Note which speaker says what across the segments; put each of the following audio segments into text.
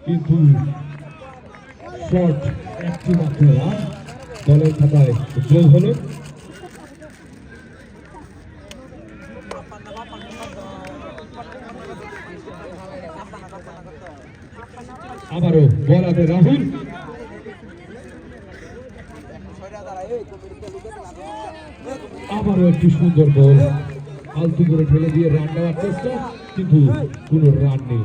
Speaker 1: কিন্তু শট একটি মাত্র রান দলের খাতায় যোগ হলো। আবারও বল হাতে রাহুল, আবারও একটি সুন্দর বল আলতু করে ঠেলে দিয়ে রান নেওয়ার চেষ্টা, কিন্তু কোনো রান নেই।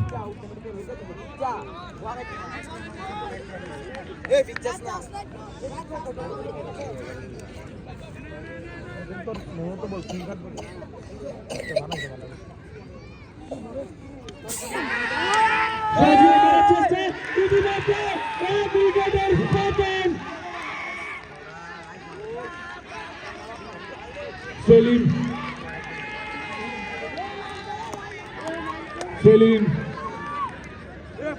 Speaker 1: সেলিম সেলিম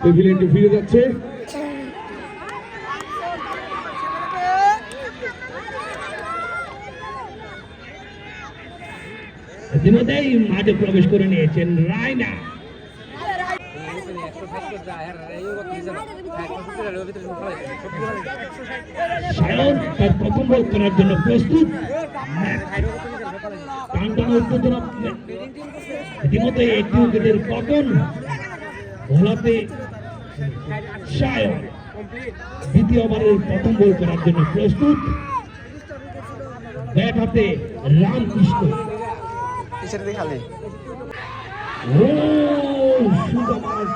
Speaker 1: প্যাভিলিয়নে ফিরে যাচ্ছে।
Speaker 2: ইতিমধ্যেই মাঠে প্রবেশ করে নিয়েছেন রায়না। সায়ন তার প্রথম বল করার জন্য প্রস্তুত। টানটানা উত্তেজনা, ইতিমধ্যে একটি উইকেটের পতন। ভোলাতে সায়ন দ্বিতীয় ওভারের প্রথম বল করার জন্য প্রস্তুত। ব্যাট হাতে রামকৃষ্ণ।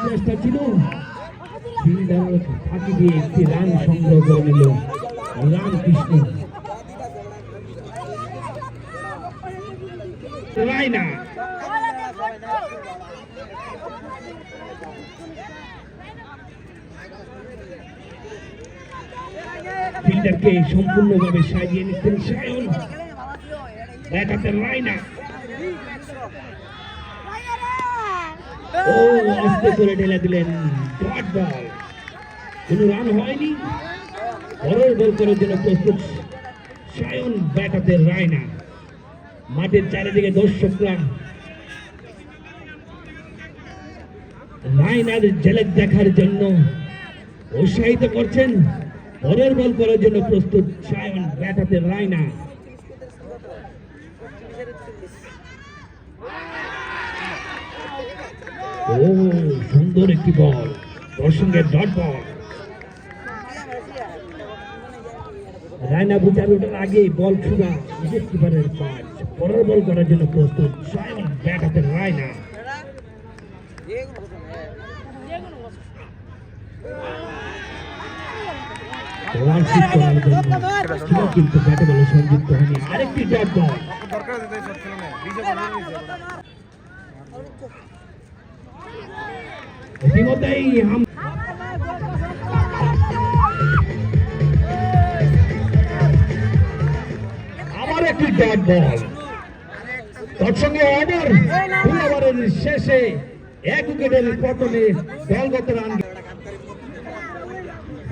Speaker 2: চেষ্টা ছিল, ফিল্ডারের ফাঁকি দিয়ে একটি রান সংগ্রহ করে নিল রামকৃষ্ণ। রায়না ফিল্ডারকে সম্পূর্ণভাবে সাজিয়ে নিচ্ছেন সায়ন। ব্যাট হাতে রায়না। ও আস্তে করে ঢেলে দিলেন ডট বল, কোন রান হয়নি। পরের বল করার জন্য প্রস্তুত সায়ন। ব্যাট হাতে রায়না। মাঠের চারিদিকে দর্শকরা রায়নার ঝলক দেখার জন্য উৎসাহিত করছেন। পরের বল করার জন্য প্রস্তুত সায়ন। ব্যাট হাতে রায়না। ও সুন্দর একটি বল, দর্শকের ডট বল। রায়না বুঝার ওঠার আগে বল ছুড়া উইকেট কিপারের কাজ। পরের বল করার জন্য প্রস্তুত সায়ন। ব্যাট হাতে রায়না। কিন্তু ব্যাটে বলে সংযুক্ত হয়নি। আরেকটি ডট বল। ইতিমধ্যেই আবার একটি ডট বল। তৎসঙ্গে ওভার, দুই ওভারের শেষে এক উইকেটের পতনে দলগত রান।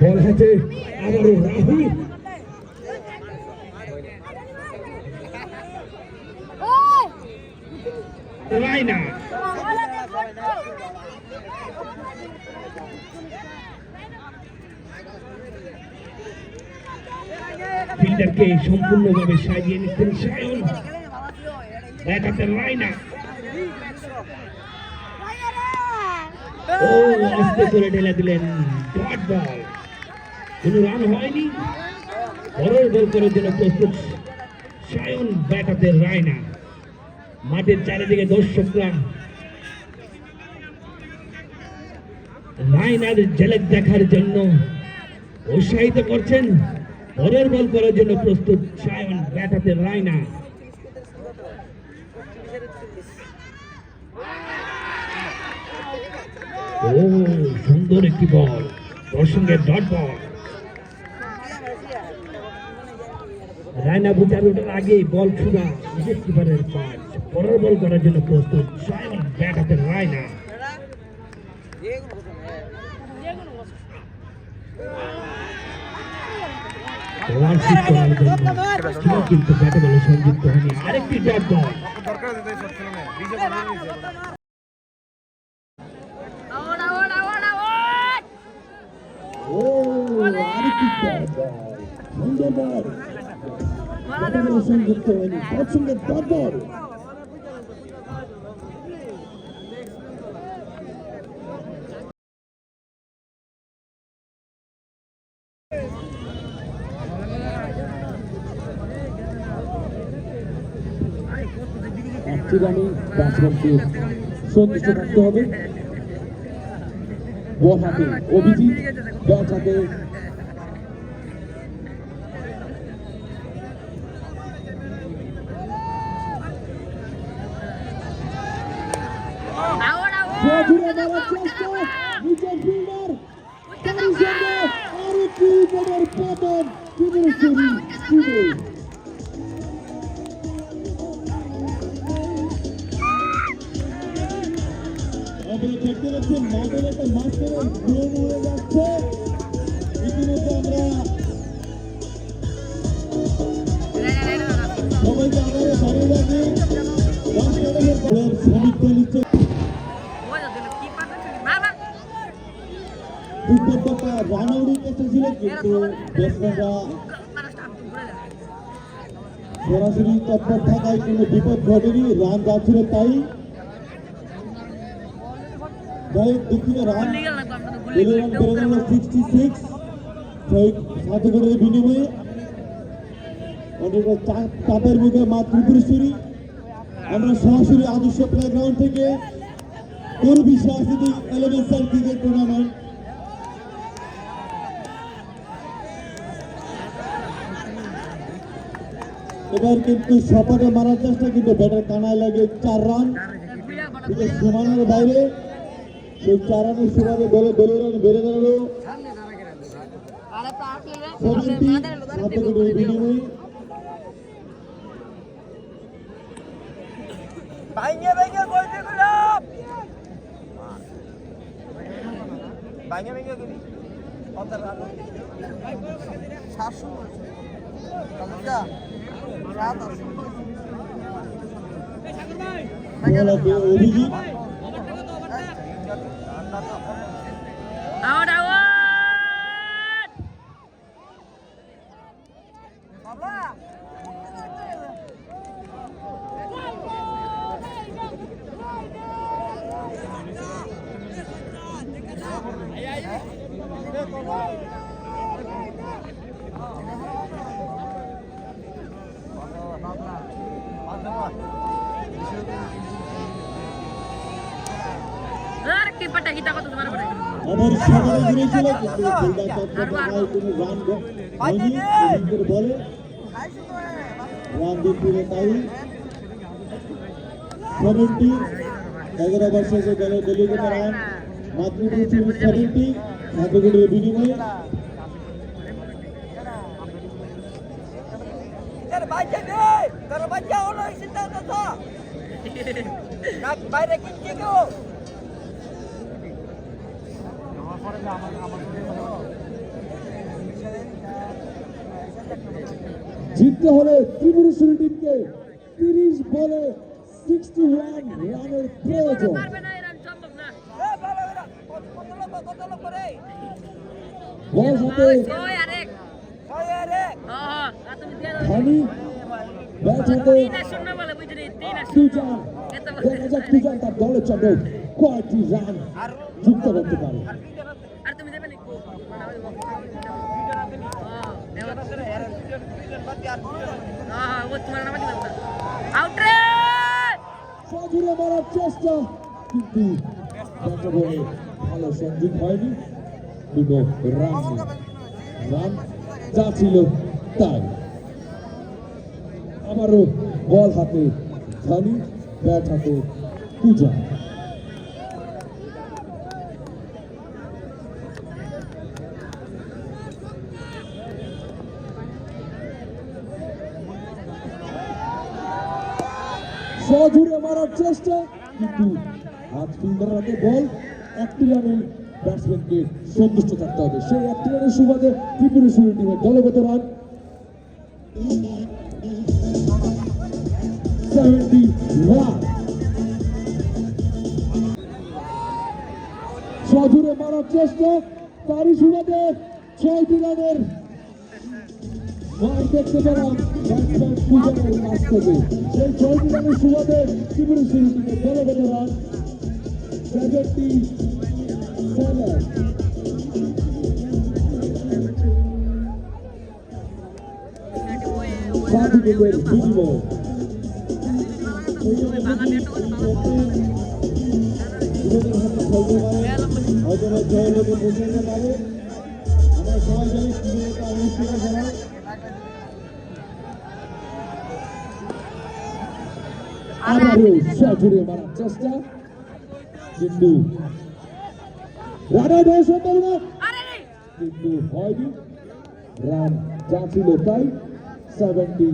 Speaker 2: বল হাতে আবারও রাহুল। রায়না ফিল্ডারকে সম্পূর্ণভাবে সাজিয়ে নিচ্ছেন সায়ন। ব্যাট হাতে রায়না। ও আস্তে করে ঢেলে দিলেন ডট বল, কোন রান হয়নি। পরের বল করার জন্য প্রস্তুত সায়ন। ব্যাট হাতে রায়না। মাঠের চারিদিকে দর্শকরা রায়নার ঝলক দেখার জন্য উৎসাহিত করছেন। পরের বল করার জন্য প্রস্তুত সায়ন। ব্যাট হাতে রায়না। ও সুন্দর একটি বল, দর্শকের ডট বল। রায়না বুঝার ওঠার আগে বল ছুড়া উইকেট কিপারের কাজ। পরের বল করার জন্য প্রস্তুত সায়ন। ব্যাট হাতে রায়না। কিন্তু ব্যাটে বলে সংযুক্ত হয়নি। আরেকটি ডট বল। ও আরেকটি ডট বল, সুন্দর বল, ব্যাটে বলে সংযুক্ত হয়নি। খুব সুন্দর ডট বল।
Speaker 1: একটি রানে ব্যাটসম্যানকে সন্তুষ্ট থাকতে হবে। বল হাতে অভিজিৎ, ব্যাট হাতে সজুরে মারার চেষ্টা, নিচের ফিল্ডার তারই সঙ্গে আরো কি বলের পতন, ত্রিপুরেশ্বরী টিমে। আপনারা দেখতে পাচ্ছেন মাঠের একটা মাঝখানে ড্রোন উড়ে যাচ্ছে। ইতিমধ্যে আমরা সবাইকে আবারও ধন্যবাদ দিই। সমীক্ষা নিচ্ছে দুর্দান্ত রান আউটের চেষ্টা ছিল, কিন্তু ব্যাটসম্যানরা সরাসরি তৎপর থাকায় কোনো বিপদ ঘটেনি, রান যাচ্ছিল তাই। দুঃখিত রান বেড়ে গেল 66, 7 উইকেটের বিনিময়ে। অনেকটা চাপের মুখে মা ত্রিপুরেশ্বরী। আমরা সরাসরি আদর্শ প্লেগ্রাউন্ড থেকে করবি সাংস্কৃতিক এলিমেন্টাল ক্রিকেট টুর্নামেন্ট। এবার কিন্তু সপাটে মারার চেষ্টা, কিন্তু ব্যাটের কানায় লাগে 4 রান, সীমানার বাইরে। সেই 4 রানের সুবাদে দলে রান বেড়ে দাঁড়ালো 70, 7 উইকেটের বিনিময়ে। অভিজিৎ আমার সকালে দিয়েছিল, কিন্তু ফিল্ডার তৎপর থাকায় কোনো রান হয়নি। অভিজিতের বলে রান দিচ্ছিল তাই। 70, 11 ওভার শেষে দলের দলীয় রান মাত্র 70, 7 উইকেটের বিনিময়ে। জিততে হলে ত্রিপুরেশ্বরী টিমকে 30 বলে 61 রানের প্রয়োজন। বল হাতে ধোনি, ব্যাট হাতে তুজান। দেখা যাক তুজান তার দলের জন্য কয়েকটি রান যুক্ত করতে পারে। সজুরে মারার চেষ্টা, কিন্তু ব্যাটে বলে ভালো সংযোগ হয়নি। দুটো রান যা ছিল তাই। আবারও বল হাতে ধোনি, ব্যাট হাতে তুজান। সজুরে মারার চেষ্টা, কিন্তু হাত ফিল্ডার হাতে বল। 1টি রানে ব্যাটসম্যানকে সন্তুষ্ট থাকতে হবে। সেই 1টি রানের সুবাদে ত্রিপুরেশ্বরী টিমের দলগত রান 71 সজোরে মারার চেষ্টা তারই সুবাদে 6টি রানের মার দেখতে পেলাম ব্যাটসম্যান সুজনের কাছ থেকে সেই 6টি রানের সুবাদে ত্রিপুরেশ্বরী টিমের দলগত রান 77 সার্টিফিকেট বিনিময় হয়তো জয় লোকে পৌঁছাতে পারে আমরা সবাই জানি ক্রীড়াটা অনুষ্ঠিত করা আবারও সজোরে মারার চেষ্টা কিন্তু রানের ভয় সম্ভাবনা কিন্তু হয়নি রান যা ছিল তাই 78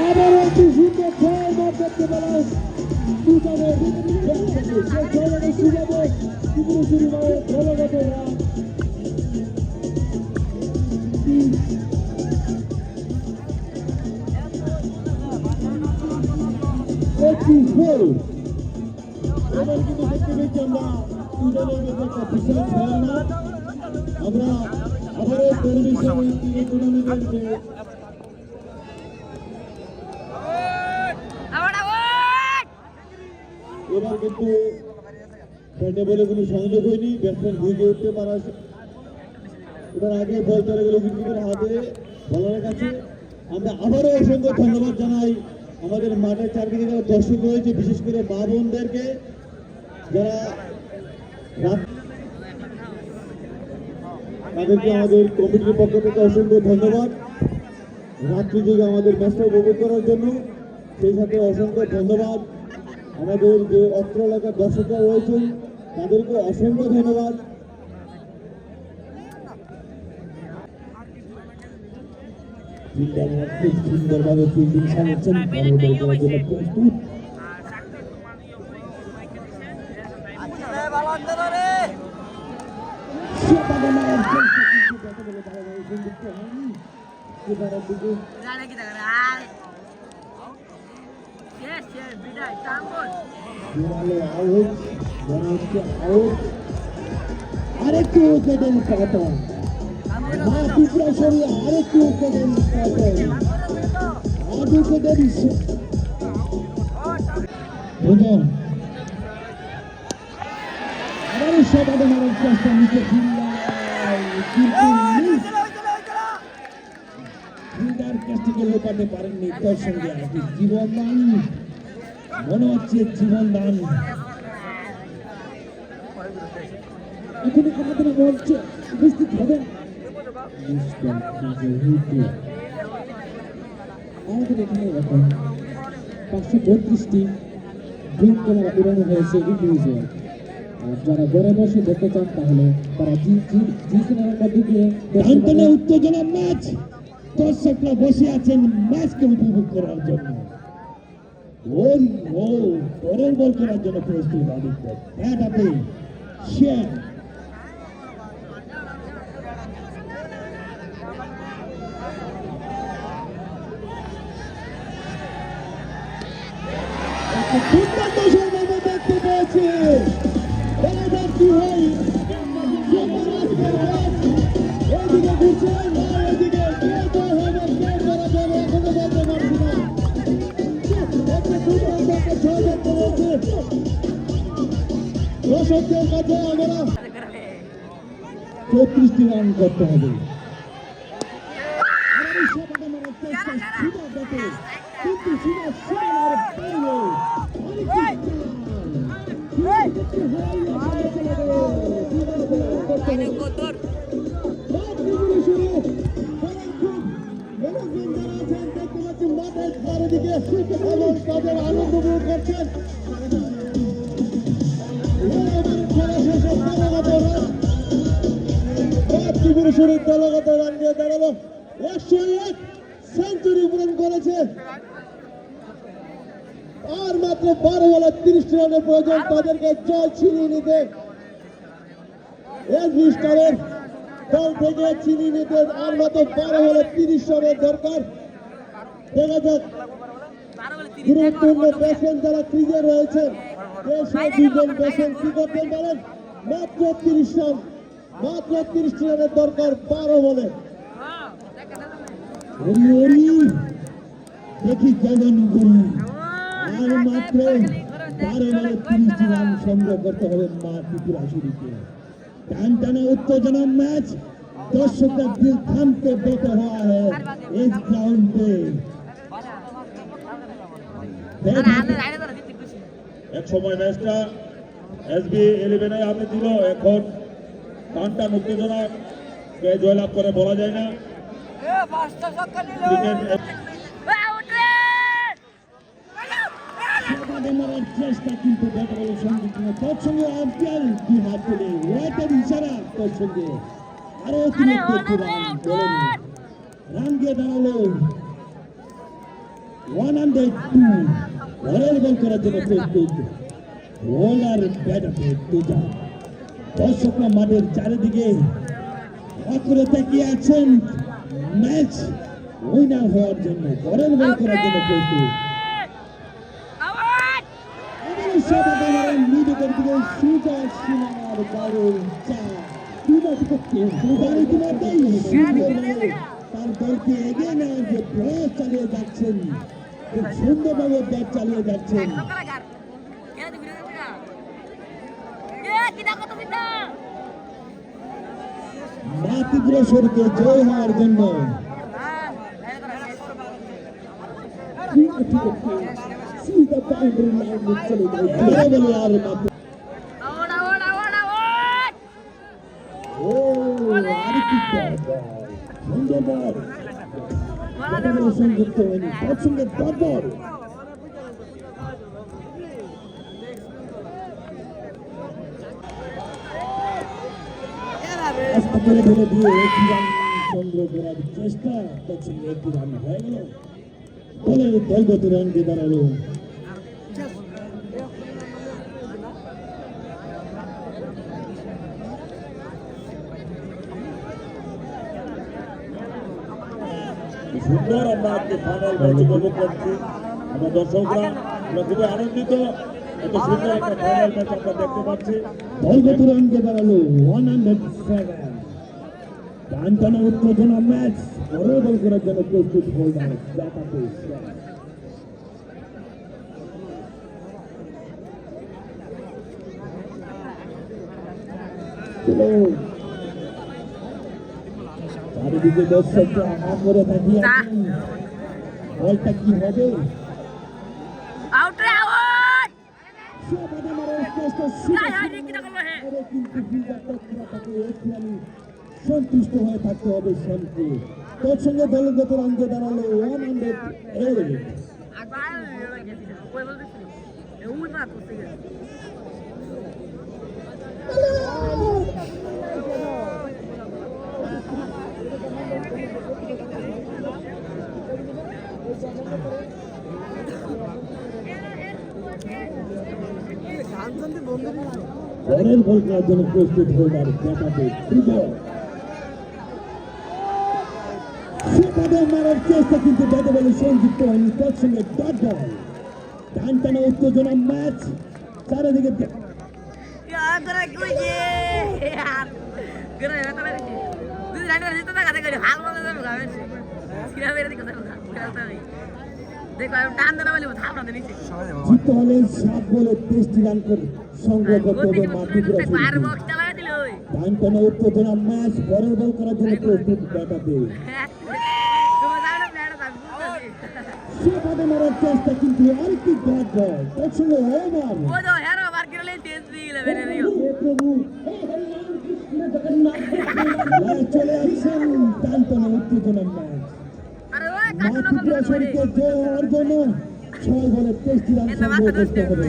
Speaker 1: আবার একটি সুন্দর খেলার মাঠ দেখতে পেলাম দুজনের সেই সুবাদে ত্রিপুরেশ্বরী মায়ের দলগত রান এবার কিন্তু দেখতে পেয়েছি আমরা দুজনের মধ্যে একটা বিশাল খেলা আমরা আবারও পরিবেশন টুর্নামেন্টে এবার কিন্তু ব্যাটে বলে কোনো সংযোগ হয়নি ব্যাটসম্যান ঘুরে উঠতে পারা এবার আগে বল চলে গেল উইকেটের হাতে বলারের কাছে আমরা আবারও অসংখ্য ধন্যবাদ জানাই আমাদের মাঠের চারদিকে যারা দর্শক রয়েছে বিশেষ করে মা বোনদেরকে যারা তাদেরকে আমাদের কমিটির পক্ষ থেকে অসংখ্য ধন্যবাদ রাত্রি যুগে আমাদের ম্যাচটা উপভোগ করার জন্য সেই সাথে অসংখ্য ধন্যবাদ আমাদের যে অত্র এলাকার দর্শকরা রয়েছেন তাদেরকে অসংখ্য ধন্যবাদ খুব সুন্দরভাবে ফিল্ডিং সাজাচ্ছেন প্রস্তুত আরেকটু উইকেটের পতন ত্রিপুরেশ্বরী আরেকটু উইকেটের পতন আট উইকেটের আবারও সবাই মারার চেষ্টা নিচে ফিল্ডার কাছ থেকে লোপাতে পারেননি তার সঙ্গে আজকে জীবনদান মনে হচ্ছে জীবনদান এখন আমাদের মঞ্চে উপস্থিত হবেন আমাদের এখানে এখন 532টি গ্রিন ক্যামেরা উড়ানো হয়েছে ইংলিশে আর যারা ঘরে বসে দেখতে চান তাহলে তারা জি সিনেমার মধ্যে গিয়ে উত্তেজনা ম্যাচ দর্শকরা বসে আছেন ম্যাচকে উপভোগ করার জন্য ওই ও পরের বল করার জন্য প্রস্তুত আদিত্য ব্যাট হাতে শেয়ার দুর্দান্ত সময় দেখতে পেয়েছে এবার কি হয় ওইদিকে ঘুরছে ওইদিকে এখনো বলতে পারছি না দর্শকদের কাছে আমরা 34টি রান করতে হবে কিন্তু তাদের আনন্দ উপভোগ করছেন ত্রিপুরেশ্বরীর দলগত রান দিয়ে দাঁড়ালো 101 সেঞ্চুরি পূরণ করেছে
Speaker 3: আর মাত্র 12 বলে 30 রানের প্রয়োজন তাদেরকে জয় ছিনিয়ে নিতে। এসবি স্টারের দল থেকে ছিনিয়ে নিতে আর মাত্র 12 বলে 30 রানের দরকার। দেখা যাক গুরুত্বপূর্ণ ব্যাটসম্যান যারা ক্রিজে রয়েছেন দুজন ব্যাটসম্যান কি করতে পারেন। মাত্র 30 রান, মাত্র 30 রানের দরকার 12 বলে। দেখি কেমন গুরু আর মাত্র 12 বলে 30 রান সংগ্রহ করতে হবে মা ত্রিপুরা শুরুকে। টান টানা उत्तेजना मैच, दर्शक का दिल थाम के बैठा हुआ है इस ग्राउंड पे।
Speaker 4: এক সময় ম্যাচটা এসবি 11 হাতে ছিল, এখন টান টান উত্তেজনা কে জয়লাভ করে বলা যায় না।
Speaker 3: মারার চেষ্টা কিন্তু ব্যাট বলে সঙ্গে তার সঙ্গে আফজাল কি হাত তুলে ওয়াইটের ইশারা তার সঙ্গে আরো রান দিয়ে দাঁড়ালো 102 ঘরের বল করার জন্য প্রস্তুত বোলার ব্যাটাতে দুজন। দর্শকরা মাঠের চারিদিকে আকুরে তাকিয়ে আছেন ম্যাচ উইনার হওয়ার জন্য, ঘরের বল করার জন্য প্রস্তুত। নিজেদের দিকে সুযোগ সীমানার বারো তার দলকে এগিয়ে নেওয়ার যে প্রয়াস চালিয়ে যাচ্ছেন, খুব সুন্দরভাবে ব্যাট চালিয়ে যাচ্ছেন। মা ত্রিপুরা শরীরকে জয় হওয়ার জন্য সংযুক্ত হয়নি তার সঙ্গে দরবার ধরে ধরে দিয়ে একটি রান সংগ্রহ করার চেষ্টা, তার সঙ্গে একটি রান হয়ে গেল। দলের দলগত রান দিয়ে দাঁড়ালো।
Speaker 4: সুন্দর আমরা আজকে ফাইনাল ম্যাচ উপভোগ করছি। আমরা দর্শকরা আমরা খুবই আনন্দিত, এত সুন্দর একটা ফাইনাল ম্যাচ আমরা দেখতে পাচ্ছি।
Speaker 3: দলগত রান দিয়ে দাঁড়ালো 107। টান টানা উত্তেজনা ম্যাচ, বড় বল করার জন্য প্রস্তুত হোল্ডার ব্যাটাতে চারিদিকে দর্শকরা হাঁ করে তাকিয়ে আছেন, বলটা কি হবে। সন্তুষ্ট হয়ে থাকতে হবে শান্তি। তোর সঙ্গে দলগত রানকে দাঁড়ালো 108। ঘরের বল করার জন্য প্রস্তুত হোল্ডার ব্যাটাতে মারার চেষ্টা কিন্তু ব্যাটে বলে সংযুক্ত হয়নি, তার সঙ্গে ডট বল। টান টানা উত্তেজনা ম্যাচ, চারিদিকে জিততে হলে 7 বলে 23 রান করে সংগ্রহ করতে হবে মা ত্রিপুরা শরীরকে। টান টানা উত্তেজনা ম্যাচ, ঘরের বল করার জন্য প্রস্তুত ব্যাটাতে মারার চেষ্টা কিন্তু আরেকটি ডট বল, তার সঙ্গে চলে আসছেন। টান টানা উত্তেজনা ম্যাচ, মা ত্রিপুরা শরীরকে জয় হওয়ার জন্য 6 বলে 23 রান সংগ্রহ করতে হবে।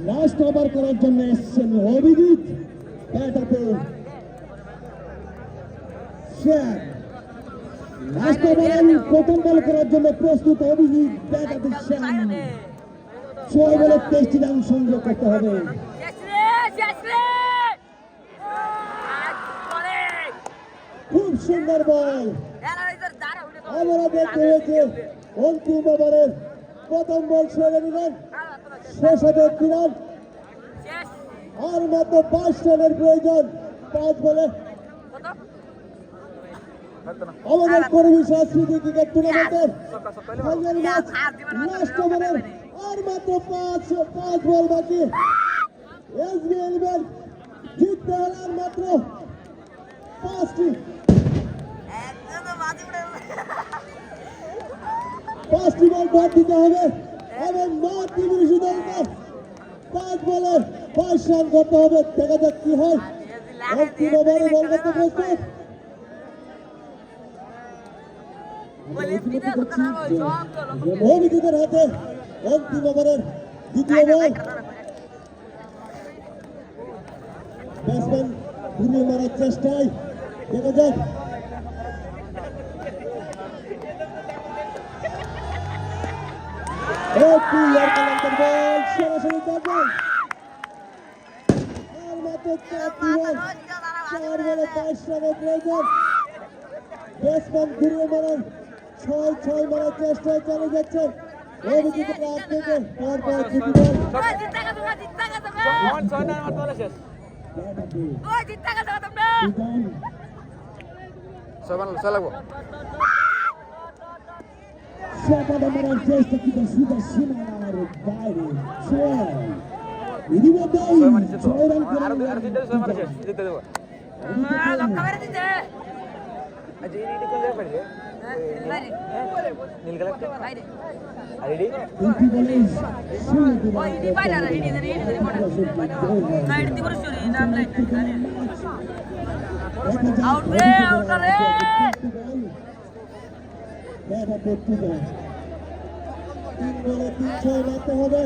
Speaker 3: লাস্ট ওভার করার জন্য এসছেন অভিজিৎ ব্যাটাতে। লাস্ট ওভারের প্রথম বল করার জন্য প্রস্তুত অভিজিৎ ব্যাটার দিচ্ছেন 6 বলে 23টি রান সংগ্রহ করতে হবে। খুব সুন্দর বল। আমরা দেখতে হয়েছে অন্তিম ওভারের প্রথম বল ছেড়ে দিলেন, শেষ হবে 3 রান, আর মাত্র 5 রানের প্রয়োজন 5 বলে। আমাদের কর্মী সংস্কৃতি ক্রিকেট টুর্নামেন্টের ফাইনাল ম্যাচ লাস্ট ওভারের আর মাত্র 5 বল বাকি। এসবিআই ইলেভেন জিততে হলে আর মাত্র 5টি বল বাদ দিতে হবে এবং নর্থ ত্রিপুরা দলকে 5 বলে 5 রান করতে হবে। দেখা যাক কি হয়। অন্তিম ওভারে বল করতে প্রস্তুত। অভিজিতের হাতে অন্তিম ওভারের দ্বিতীয় বল। ব্যাটসম্যান ঘুরিয়ে মারার চেষ্টায়, দেখা যাক। একটি ইয়ারকালান্তের বল সরাসরি দখল। আর মাত্র 4টি বল, 4 বলে 5 রানের প্রয়োজন। ব্যাটসম্যান ঘুরিয়ে মারার 6 মারার চেষ্টায় চালিয়ে যাচ্ছেন। অভিজিতের হাত থেকে পরপর 2টি বল। সেখানে মারার চেষ্টা কিন্তু সুদা সীমার বাইরে 6 ইতিমধ্যেই 6 রান করে মারতে হবে।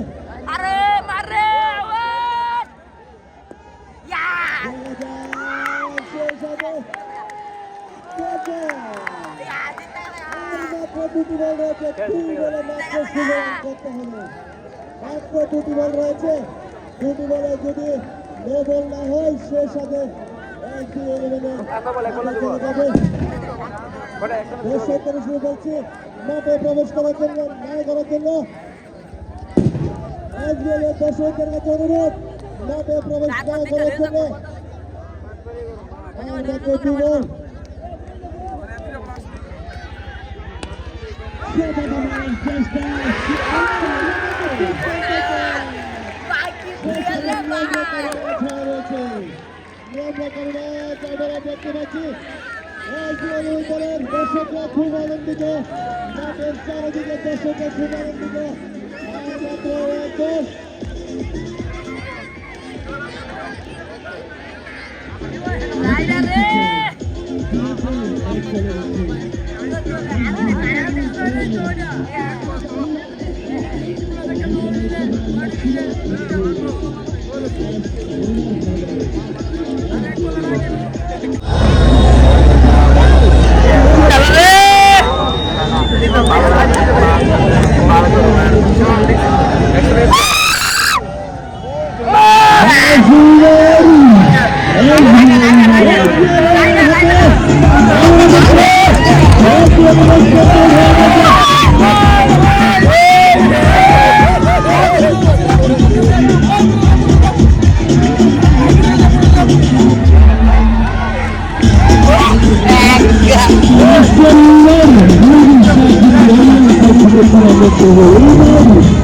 Speaker 3: দুটি বল রয়েছে, 3 বলে মাত্র 16 রান করতে হবে। মাত্র 2টি বল রয়েছে, 2টি বলে যদি নো বল না হয় শেষ হবে। শুরু করছি মাঠে প্রবেশ করার জন্য, ন্যায় করার জন্য দর্শকদের কাছে অনুরোধ মাঠে প্রবেশ না করার জন্য। দেখতে পাচ্ছি দর্শকরা খুব আনন্দিত, মাঠের চারিদিকে দর্শকরা খুব আনন্দিত। Thank you.